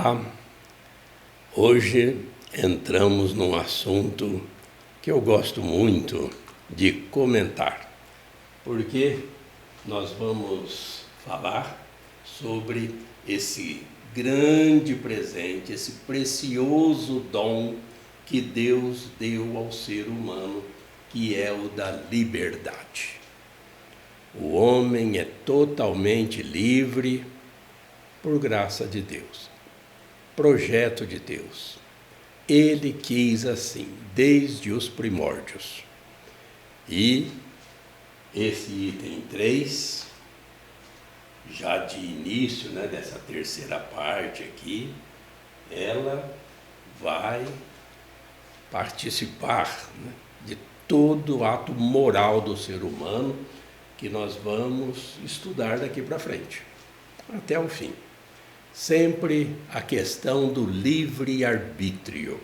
Olá, hoje entramos num assunto que eu gosto muito de comentar, porque nós vamos falar sobre esse grande presente, esse precioso dom que Deus deu ao ser humano, que é o da liberdade. O homem é totalmente livre por graça de Deus. Projeto de Deus. Ele quis assim, desde os primórdios. E esse item 3, já de início, dessa terceira parte aqui, ela vai participar de todo o ato moral do ser humano que nós vamos estudar daqui para frente, até o fim. Sempre a questão do livre-arbítrio,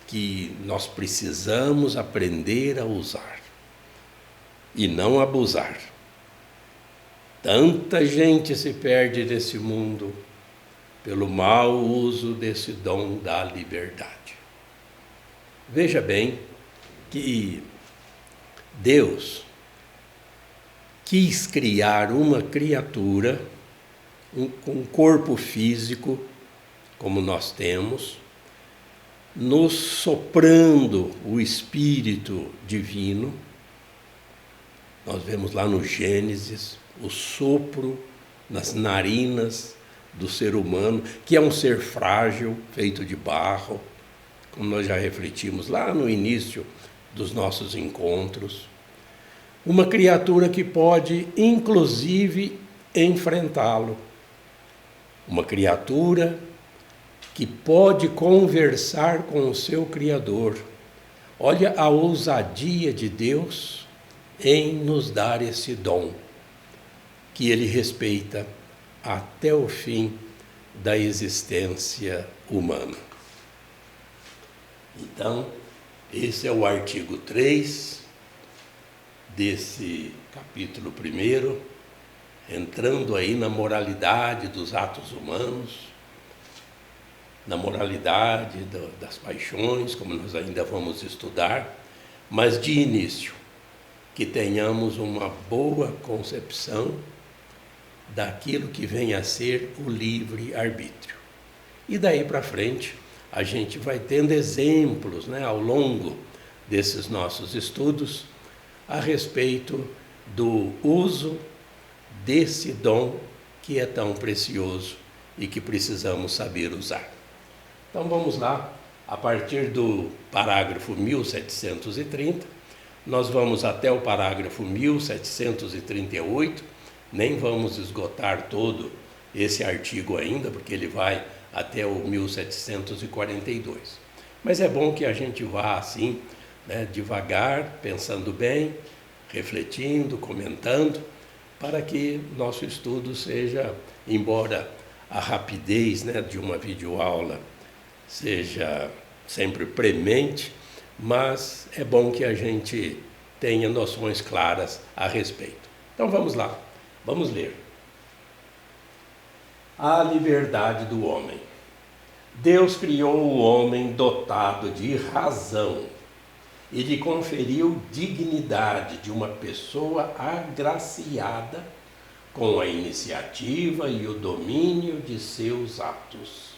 que nós precisamos aprender a usar e não abusar. Tanta gente se perde nesse mundo pelo mau uso desse dom da liberdade. Veja bem que Deus quis criar uma criatura com um corpo físico, como nós temos, nos soprando o Espírito Divino. Nós vemos lá no Gênesis o sopro nas narinas do ser humano, que é um ser frágil, feito de barro, como nós já refletimos lá no início dos nossos encontros. Uma criatura que pode, inclusive, enfrentá-lo. Uma criatura que pode conversar com o seu Criador. Olha a ousadia de Deus em nos dar esse dom, que Ele respeita até o fim da existência humana. Então, esse é o artigo 3 desse capítulo 1, entrando aí na moralidade dos atos humanos, na moralidade das paixões, como nós ainda vamos estudar, mas de início, que tenhamos uma boa concepção daquilo que vem a ser o livre-arbítrio. E daí para frente, a gente vai tendo exemplos, ao longo desses nossos estudos, a respeito do uso desse dom que é tão precioso e que precisamos saber usar. Então vamos lá, a partir do parágrafo 1730, nós vamos até o parágrafo 1738, nem vamos esgotar todo esse artigo ainda, porque ele vai até o 1742. Mas é bom que a gente vá assim, devagar, pensando bem, refletindo, comentando, para que nosso estudo seja, embora a rapidez de uma videoaula seja sempre premente, mas é bom que a gente tenha noções claras a respeito. Então vamos lá, vamos ler. A liberdade do homem. Deus criou o homem dotado de razão e lhe conferiu dignidade de uma pessoa agraciada com a iniciativa e o domínio de seus atos.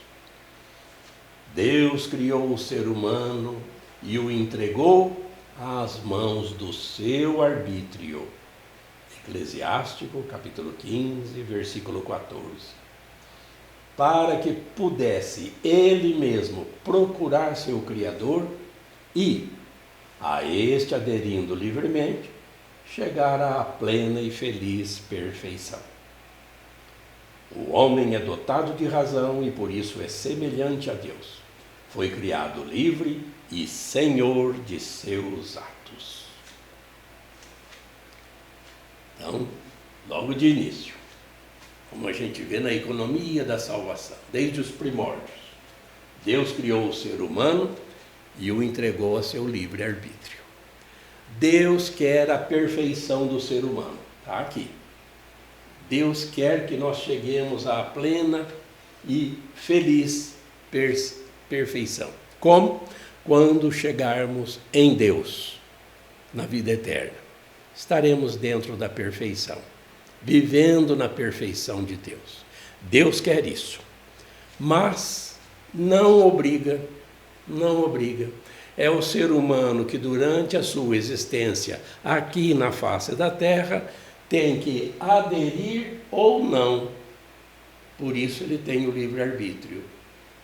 Deus criou o ser humano e o entregou às mãos do seu arbítrio. Eclesiástico, capítulo 15, versículo 14. Para que pudesse ele mesmo procurar seu Criador e, a este aderindo livremente, chegar à plena e feliz perfeição. O homem é dotado de razão e por isso é semelhante a Deus. Foi criado livre e senhor de seus atos. Então, logo de início, como a gente vê na economia da salvação, desde os primórdios, Deus criou o ser humano e o entregou a seu livre-arbítrio. Deus quer a perfeição do ser humano, está aqui. Deus quer que nós cheguemos à plena e feliz perfeição. Como? Quando chegarmos em Deus, na vida eterna. Estaremos dentro da perfeição, vivendo na perfeição de Deus. Deus quer isso, mas não obriga. É o ser humano que durante a sua existência aqui na face da terra tem que aderir ou não. Por isso ele tem o livre-arbítrio.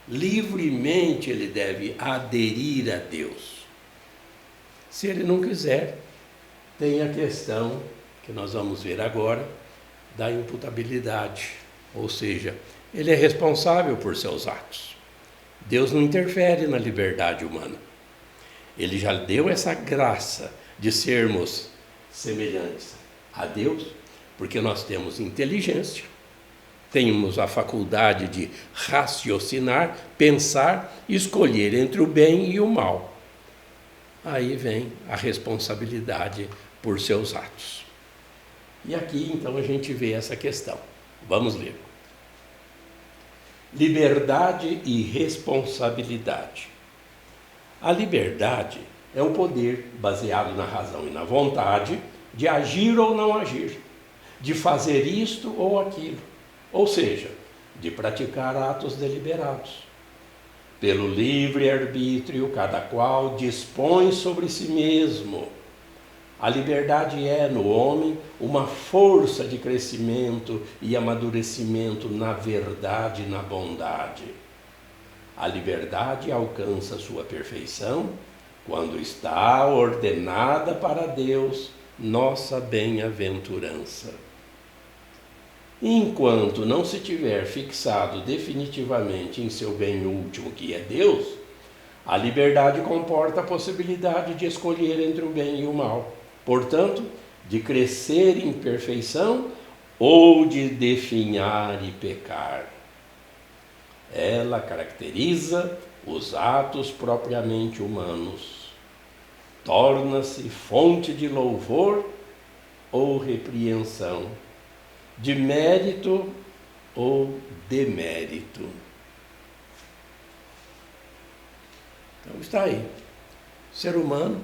Livremente ele deve aderir a Deus. Se ele não quiser, tem a questão que nós vamos ver agora da imputabilidade, ou seja, ele é responsável por seus atos. Deus não interfere na liberdade humana. Ele já deu essa graça de sermos semelhantes a Deus, porque nós temos inteligência, temos a faculdade de raciocinar, pensar, escolher entre o bem e o mal. Aí vem a responsabilidade por seus atos. E aqui então a gente vê essa questão. Vamos ler. Liberdade e responsabilidade. A liberdade é o poder baseado na razão e na vontade de agir ou não agir, de fazer isto ou aquilo, ou seja, de praticar atos deliberados. Pelo livre-arbítrio, cada qual dispõe sobre si mesmo. A liberdade é, no homem, uma força de crescimento e amadurecimento na verdade e na bondade. A liberdade alcança sua perfeição quando está ordenada para Deus, nossa bem-aventurança. Enquanto não se tiver fixado definitivamente em seu bem último, que é Deus, a liberdade comporta a possibilidade de escolher entre o bem e o mal. Portanto, de crescer em perfeição ou de definhar e pecar. Ela caracteriza os atos propriamente humanos. Torna-se fonte de louvor ou repreensão, de mérito ou demérito. Então está aí. O ser humano,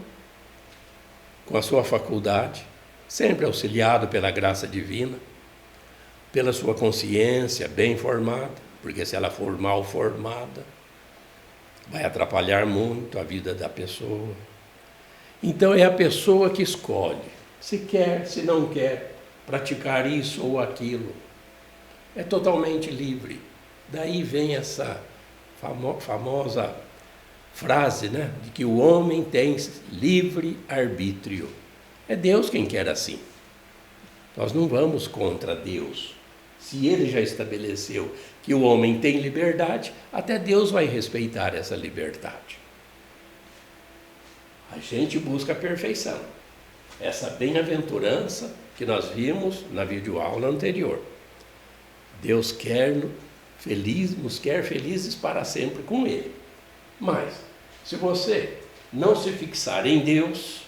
com a sua faculdade, sempre auxiliado pela graça divina, pela sua consciência bem formada, porque se ela for mal formada, vai atrapalhar muito a vida da pessoa. Então é a pessoa que escolhe, se quer, se não quer praticar isso ou aquilo. É totalmente livre. Daí vem essa famosa frase, né, de que o homem tem livre arbítrio. É Deus quem quer assim. Nós não vamos contra Deus. Se ele já estabeleceu que o homem tem liberdade, até Deus vai respeitar essa liberdade. A gente busca a perfeição. Essa bem-aventurança que nós vimos na videoaula anterior. Deus nos quer felizes para sempre com Ele. Mas, se você não se fixar em Deus,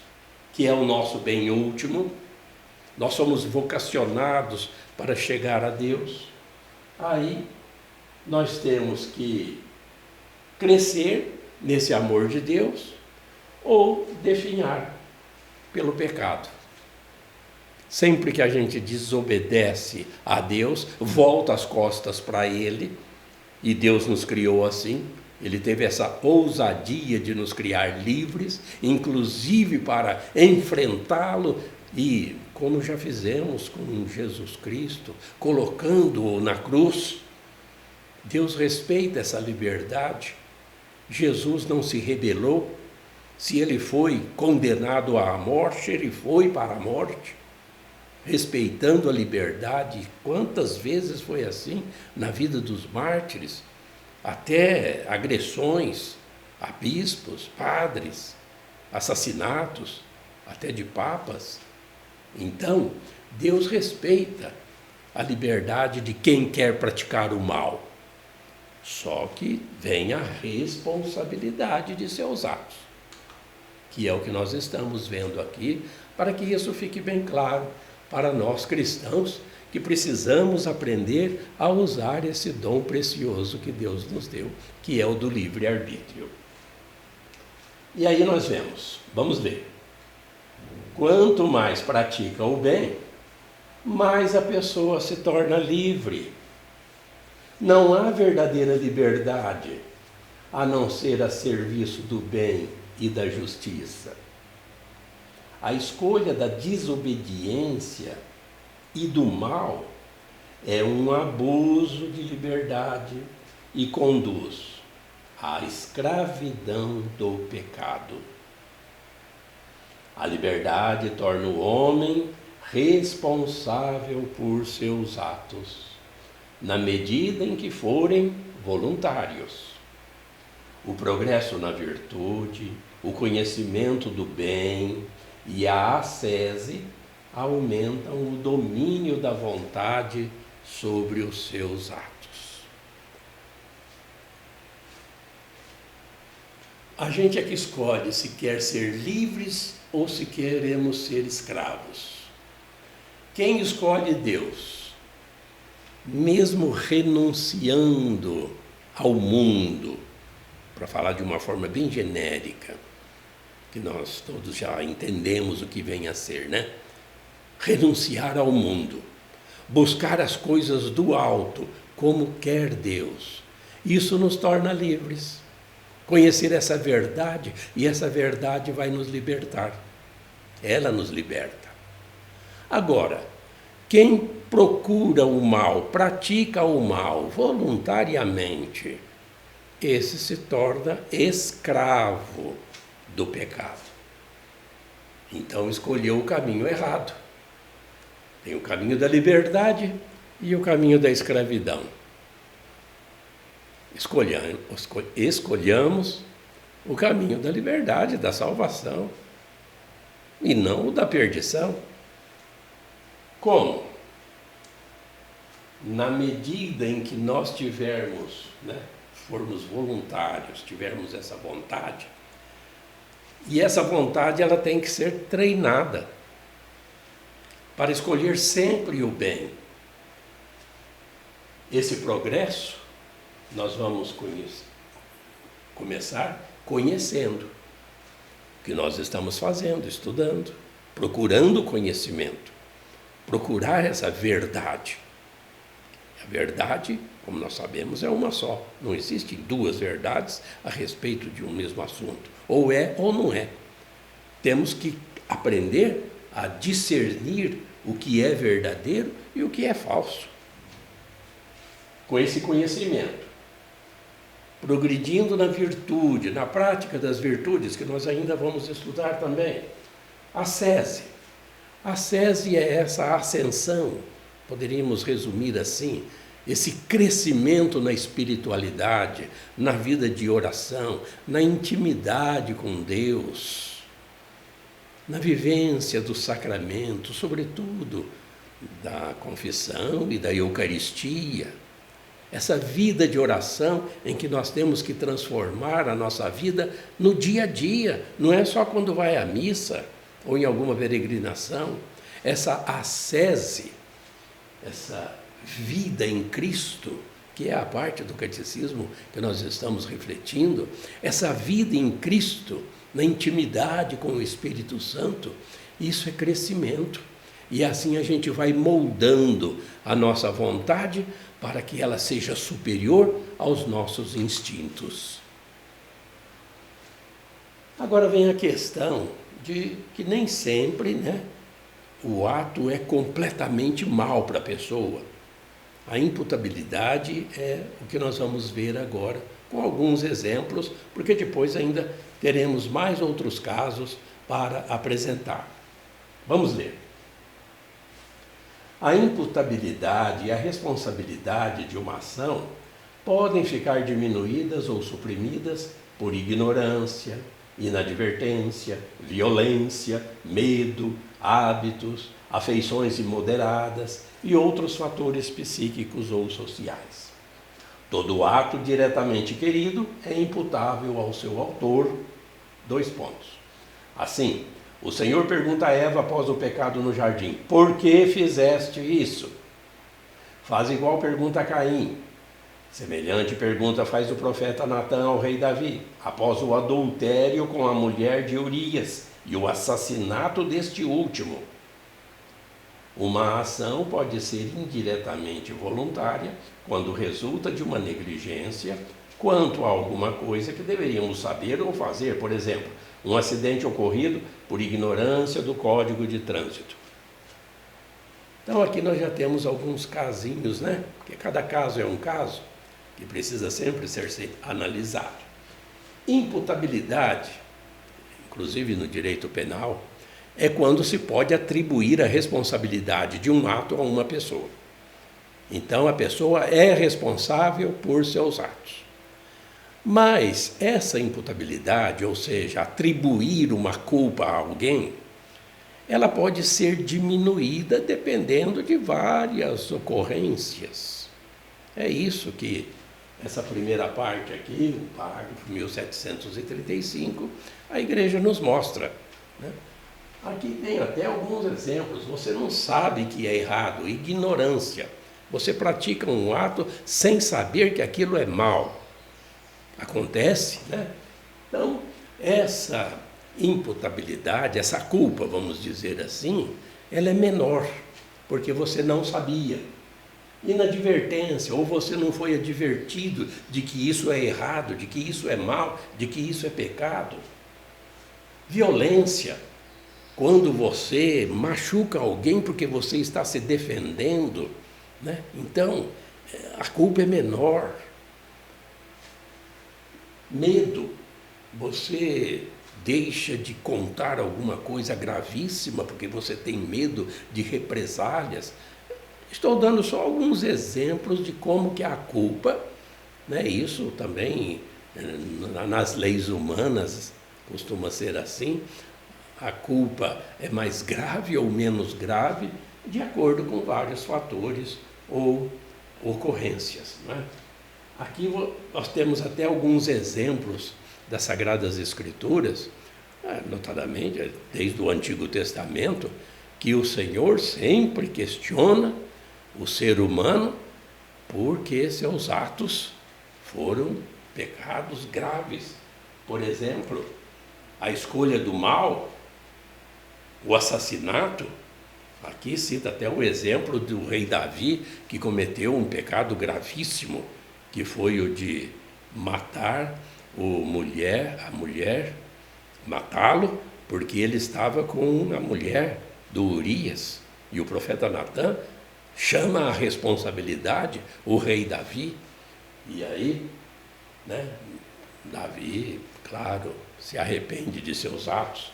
que é o nosso bem último, nós somos vocacionados para chegar a Deus, aí nós temos que crescer nesse amor de Deus ou definhar pelo pecado. Sempre que a gente desobedece a Deus, volta as costas para Ele, e Deus nos criou assim, Ele teve essa ousadia de nos criar livres, inclusive para enfrentá-lo, e como já fizemos com Jesus Cristo, colocando-o na cruz, Deus respeita essa liberdade. Jesus não se rebelou. Se ele foi condenado à morte, ele foi para a morte, respeitando a liberdade. Quantas vezes foi assim na vida dos mártires? Até agressões a bispos, padres, assassinatos, até de papas. Então, Deus respeita a liberdade de quem quer praticar o mal. Só que vem a responsabilidade de seus atos, que é o que nós estamos vendo aqui, para que isso fique bem claro para nós cristãos, que precisamos aprender a usar esse dom precioso que Deus nos deu, que é o do livre-arbítrio. E aí nós vamos ler. Quanto mais pratica o bem, mais a pessoa se torna livre. Não há verdadeira liberdade a não ser a serviço do bem e da justiça. A escolha da desobediência e do mal é um abuso de liberdade e conduz à escravidão do pecado. A liberdade torna o homem responsável por seus atos, na medida em que forem voluntários. O progresso na virtude, o conhecimento do bem e a ascese aumentam o domínio da vontade sobre os seus atos. A gente é que escolhe se quer ser livres ou se queremos ser escravos. Quem escolhe Deus, mesmo renunciando ao mundo, para falar de uma forma bem genérica, que nós todos já entendemos o que vem a ser, né? Renunciar ao mundo, buscar as coisas do alto, como quer Deus. Isso nos torna livres. Conhecer essa verdade, e essa verdade vai nos libertar. Ela nos liberta. Agora, quem procura o mal, pratica o mal voluntariamente, esse se torna escravo do pecado. Então escolheu o caminho errado. Tem o caminho da liberdade e o caminho da escravidão. Escolhamos o caminho da liberdade, da salvação, e não o da perdição. Como? Na medida em que nós tivermos, formos voluntários, tivermos essa vontade, e essa vontade ela tem que ser treinada para escolher sempre o bem. Esse progresso nós vamos começar conhecendo o que nós estamos fazendo, estudando, procurando conhecimento, procurar essa verdade. A verdade, como nós sabemos, é uma só. Não existem duas verdades a respeito de um mesmo assunto. Ou é ou não é. Temos que aprender a discernir o que é verdadeiro e o que é falso. Com esse conhecimento, progredindo na virtude, na prática das virtudes, que nós ainda vamos estudar também. Ascese. Ascese é essa ascensão, poderíamos resumir assim, esse crescimento na espiritualidade, na vida de oração, na intimidade com Deus, na vivência do sacramento, sobretudo da confissão e da Eucaristia. Essa vida de oração em que nós temos que transformar a nossa vida no dia a dia, não é só quando vai à missa ou em alguma peregrinação. Essa ascese, essa vida em Cristo, que é a parte do catecismo que nós estamos refletindo, essa vida em Cristo, na intimidade com o Espírito Santo, isso é crescimento. E assim a gente vai moldando a nossa vontade para que ela seja superior aos nossos instintos. Agora vem a questão de que nem sempre, o ato é completamente mal para a pessoa. A imputabilidade é o que nós vamos ver agora, com alguns exemplos, porque depois ainda teremos mais outros casos para apresentar. Vamos ler. A imputabilidade e a responsabilidade de uma ação podem ficar diminuídas ou suprimidas por ignorância, inadvertência, violência, medo, hábitos, afeições imoderadas e outros fatores psíquicos ou sociais. Todo ato diretamente querido é imputável ao seu autor. 2 pontos. Assim, o Senhor pergunta a Eva após o pecado no jardim: por que fizeste isso? Faz igual pergunta a Caim. Semelhante pergunta faz o profeta Natã ao rei Davi, após o adultério com a mulher de Urias e o assassinato deste último. Uma ação pode ser indiretamente voluntária quando resulta de uma negligência quanto a alguma coisa que deveríamos saber ou fazer, por exemplo, um acidente ocorrido por ignorância do Código de Trânsito. Então aqui nós já temos alguns casinhos, né? Porque cada caso é um caso que precisa sempre ser analisado. Imputabilidade, inclusive no direito penal, é quando se pode atribuir a responsabilidade de um ato a uma pessoa. Então a pessoa é responsável por seus atos. Mas essa imputabilidade, ou seja, atribuir uma culpa a alguém, ela pode ser diminuída dependendo de várias ocorrências. É isso que essa primeira parte aqui, o parágrafo 1735, a Igreja nos mostra, né? Aqui tem até alguns exemplos. Você não sabe que é errado, ignorância. Você pratica um ato sem saber que aquilo é mal. Acontece, né? Então, essa imputabilidade, essa culpa, vamos dizer assim, ela é menor, porque você não sabia. Inadvertência, ou você não foi advertido de que isso é errado, de que isso é mal, de que isso é pecado. Violência, quando você machuca alguém porque você está se defendendo, né? Então, a culpa é menor. Medo, você deixa de contar alguma coisa gravíssima porque você tem medo de represálias. Estou dando só alguns exemplos de como que a culpa, né, isso também nas leis humanas costuma ser assim, a culpa é mais grave ou menos grave de acordo com vários fatores ou ocorrências, né? Aqui nós temos até alguns exemplos das Sagradas Escrituras, notadamente desde o Antigo Testamento, que o Senhor sempre questiona o ser humano porque seus atos foram pecados graves. Por exemplo, a escolha do mal, o assassinato. Aqui cita até o exemplo do rei Davi, que cometeu um pecado gravíssimo, que foi o de matar a mulher, matá-lo, porque ele estava com a mulher do Urias. E o profeta Natã chama a responsabilidade o rei Davi. E aí, né, Davi, claro, se arrepende de seus atos.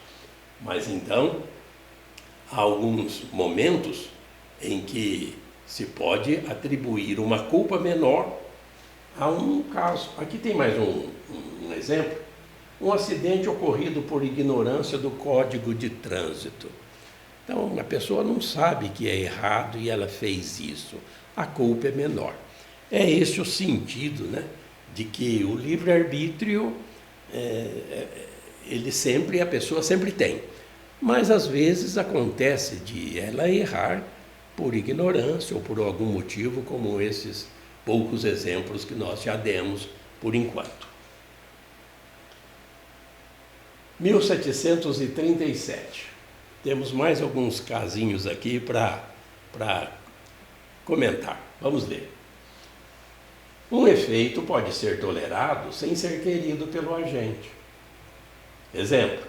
Mas então, há alguns momentos em que se pode atribuir uma culpa menor a um caso. Aqui tem mais um exemplo. Um acidente ocorrido por ignorância do Código de Trânsito. Então, a pessoa não sabe que é errado e ela fez isso. A culpa é menor. É esse o sentido, né, de que o livre-arbítrio, a pessoa sempre tem. Mas, às vezes, acontece de ela errar por ignorância ou por algum motivo, como esses poucos exemplos que nós já demos por enquanto. 1737. Temos mais alguns casinhos aqui para comentar. Vamos ler. Um efeito pode ser tolerado sem ser querido pelo agente. Exemplo: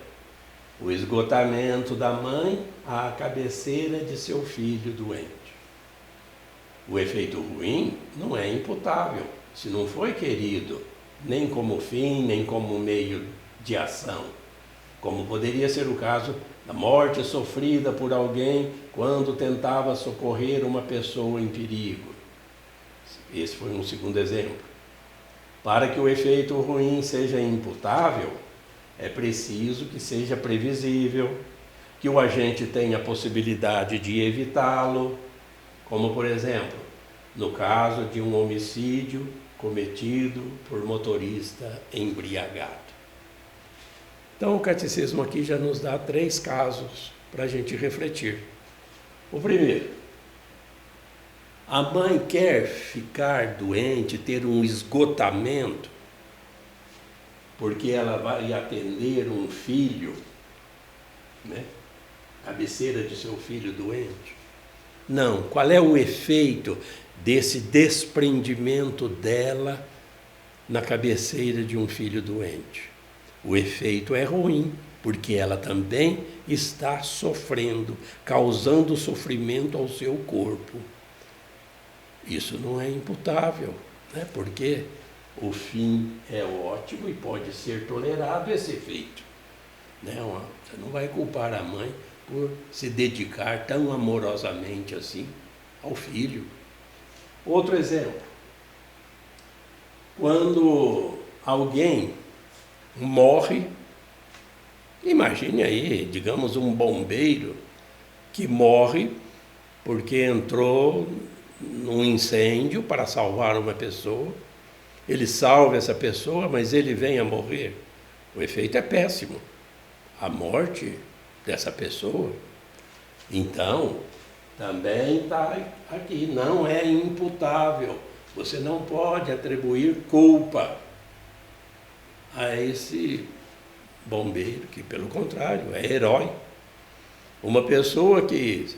o esgotamento da mãe à cabeceira de seu filho doente. O efeito ruim não é imputável, se não foi querido, nem como fim, nem como meio de ação, como poderia ser o caso da morte sofrida por alguém quando tentava socorrer uma pessoa em perigo. Esse foi um segundo exemplo. Para que o efeito ruim seja imputável, é preciso que seja previsível, que o agente tenha a possibilidade de evitá-lo, como, por exemplo, no caso de um homicídio cometido por motorista embriagado. Então, o catecismo aqui já nos dá 3 casos para a gente refletir. O primeiro, A mãe quer ficar doente, ter um esgotamento, porque ela vai atender um filho, né? Cabeceira de seu filho doente. Não, qual é o efeito desse desprendimento dela na cabeceira de um filho doente? O efeito é ruim, porque ela também está sofrendo, causando sofrimento ao seu corpo. Isso não é imputável, né? Porque o fim é ótimo e pode ser tolerado esse efeito, né? Você não vai culpar a mãe por se dedicar tão amorosamente assim ao filho. Outro exemplo, quando alguém morre, imagine aí, digamos, um bombeiro que morre porque entrou num incêndio para salvar uma pessoa, ele salva essa pessoa, mas ele vem a morrer. O efeito é péssimo, a morte dessa pessoa. Então, também está aqui, não é imputável. Você não pode atribuir culpa a esse bombeiro, que pelo contrário, é herói. Uma pessoa que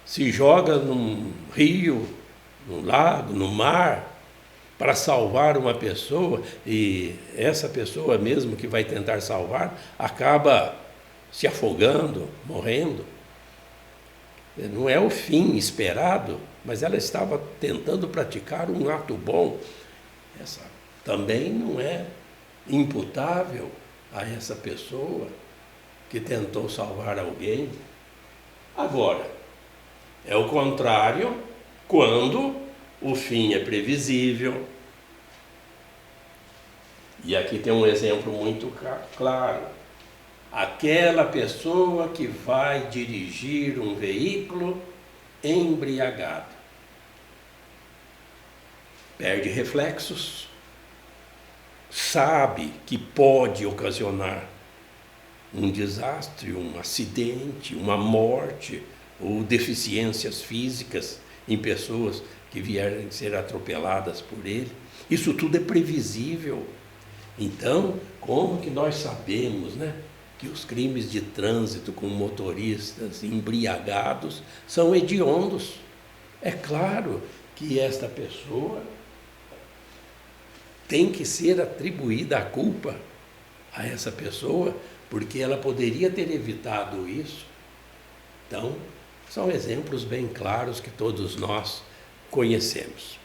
se joga num rio, num lago, no mar, para salvar uma pessoa, e essa pessoa mesmo que vai tentar salvar, acaba se afogando, morrendo. Não é o fim esperado, mas ela estava tentando praticar um ato bom. Essa também não é imputável a essa pessoa que tentou salvar alguém. Agora, é o contrário quando o fim é previsível. E aqui tem um exemplo muito claro. Aquela pessoa que vai dirigir um veículo embriagado perde reflexos, sabe que pode ocasionar um desastre, um acidente, uma morte ou deficiências físicas em pessoas que vierem ser atropeladas por ele. Isso tudo é previsível. Então, como que nós sabemos, né, que os crimes de trânsito com motoristas embriagados são hediondos? É claro que esta pessoa tem que ser atribuída a culpa a essa pessoa, porque ela poderia ter evitado isso. Então, são exemplos bem claros que todos nós conhecemos.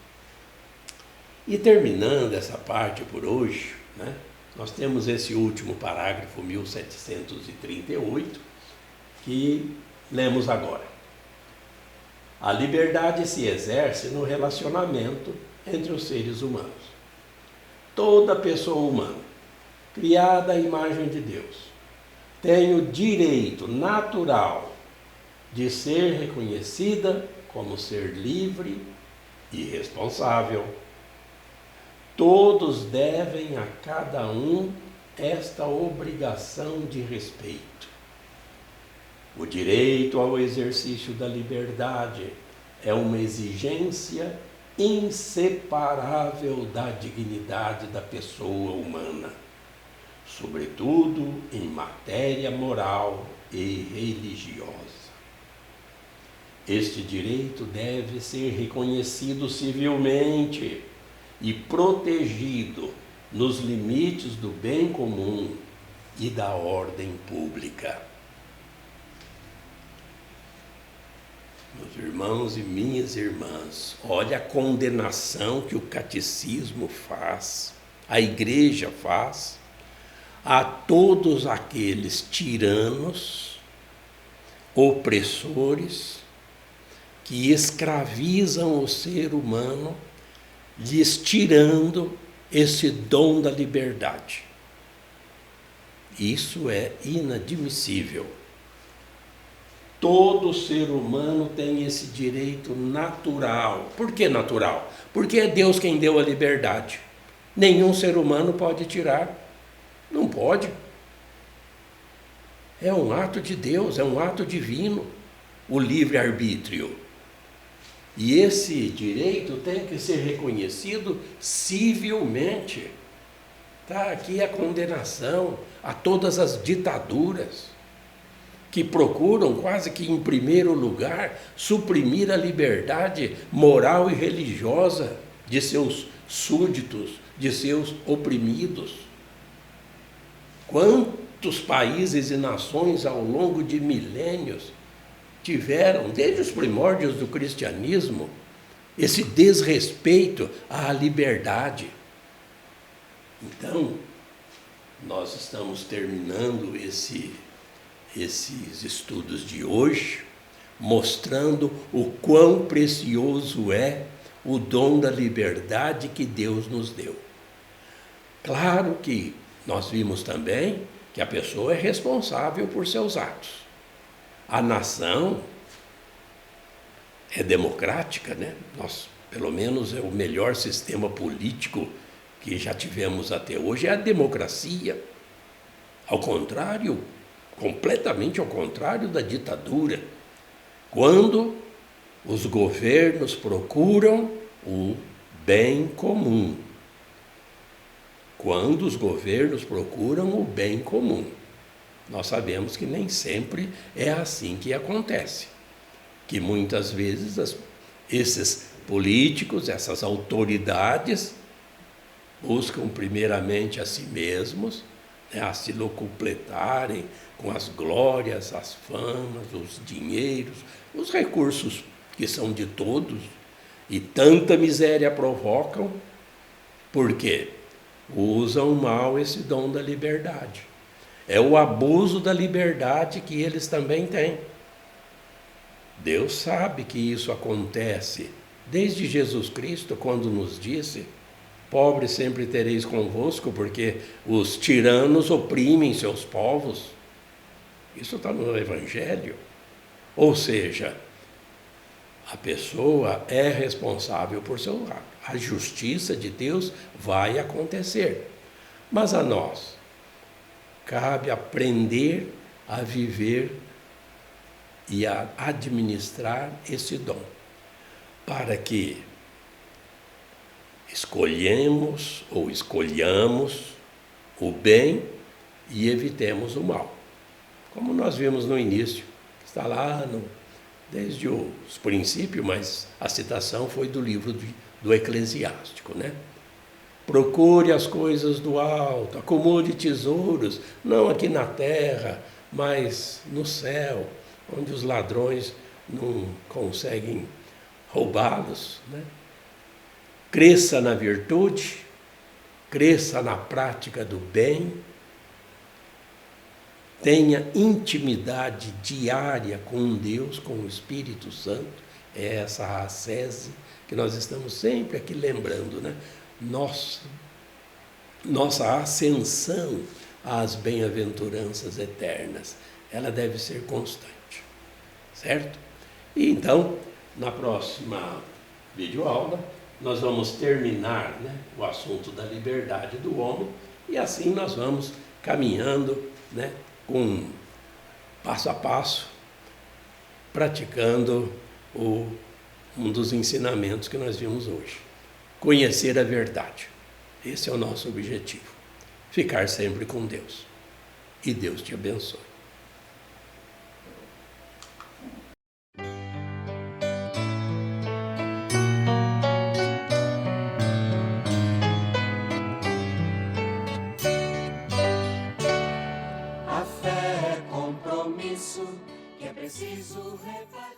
E terminando essa parte por hoje, né, nós temos esse último parágrafo, 1738, que lemos agora. A liberdade se exerce no relacionamento entre os seres humanos. Toda pessoa humana, criada à imagem de Deus, tem o direito natural de ser reconhecida como ser livre e responsável. Todos devem a cada um esta obrigação de respeito. O direito ao exercício da liberdade é uma exigência inseparável da dignidade da pessoa humana, sobretudo em matéria moral e religiosa. Este direito deve ser reconhecido civilmente e protegido nos limites do bem comum e da ordem pública. Meus irmãos e minhas irmãs, olha a condenação que o catecismo faz, a igreja faz, a todos aqueles tiranos, opressores, que escravizam o ser humano, lhes tirando esse dom da liberdade. Isso é inadmissível. Todo ser humano tem esse direito natural. Por que natural? Porque é Deus quem deu a liberdade. Nenhum ser humano pode tirar. Não pode. É um ato de Deus, é um ato divino, o livre-arbítrio. E esse direito tem que ser reconhecido civilmente. Está aqui a condenação a todas as ditaduras que procuram, quase que em primeiro lugar, suprimir a liberdade moral e religiosa de seus súditos, de seus oprimidos. Quantos países e nações ao longo de milênios tiveram, desde os primórdios do cristianismo, esse desrespeito à liberdade? Então, nós estamos terminando esses estudos de hoje, mostrando o quão precioso é o dom da liberdade que Deus nos deu. Claro que nós vimos também que a pessoa é responsável por seus atos. A nação é democrática, né? Nós, pelo menos, é o melhor sistema político que já tivemos até hoje, é a democracia. Ao contrário, completamente ao contrário da ditadura, quando os governos procuram o bem comum. Quando os governos procuram o bem comum. Nós sabemos que nem sempre é assim que acontece. Que muitas vezes esses políticos, essas autoridades, buscam primeiramente a si mesmos, né, a se locupletarem com as glórias, as famas, os dinheiros, os recursos que são de todos, e tanta miséria provocam, porque usam mal esse dom da liberdade. É o abuso da liberdade que eles também têm. Deus sabe que isso acontece desde Jesus Cristo, quando nos disse: pobres sempre tereis convosco, porque os tiranos oprimem seus povos. Isso está no Evangelho. Ou seja, a pessoa é responsável por seu ato. A justiça de Deus vai acontecer. Mas a nós cabe aprender a viver e a administrar esse dom, para que escolhamos o bem e evitemos o mal. Como nós vimos no início, está lá desde os princípios, mas a citação foi do livro do Eclesiástico, né? Procure as coisas do alto, acumule tesouros, não aqui na terra, mas no céu, onde os ladrões não conseguem roubá-los, né? Cresça na virtude, cresça na prática do bem, tenha intimidade diária com Deus, com o Espírito Santo. É essa ascese que nós estamos sempre aqui lembrando, né? Nossa ascensão às bem-aventuranças eternas, ela deve ser constante, certo? E então, na próxima videoaula, nós vamos terminar, né, o assunto da liberdade do homem, e assim nós vamos caminhando, né, com passo a passo, praticando um dos ensinamentos que nós vimos hoje. Conhecer a verdade. Esse é o nosso objetivo. Ficar sempre com Deus. E Deus te abençoe. A fé é compromisso que é preciso repartir.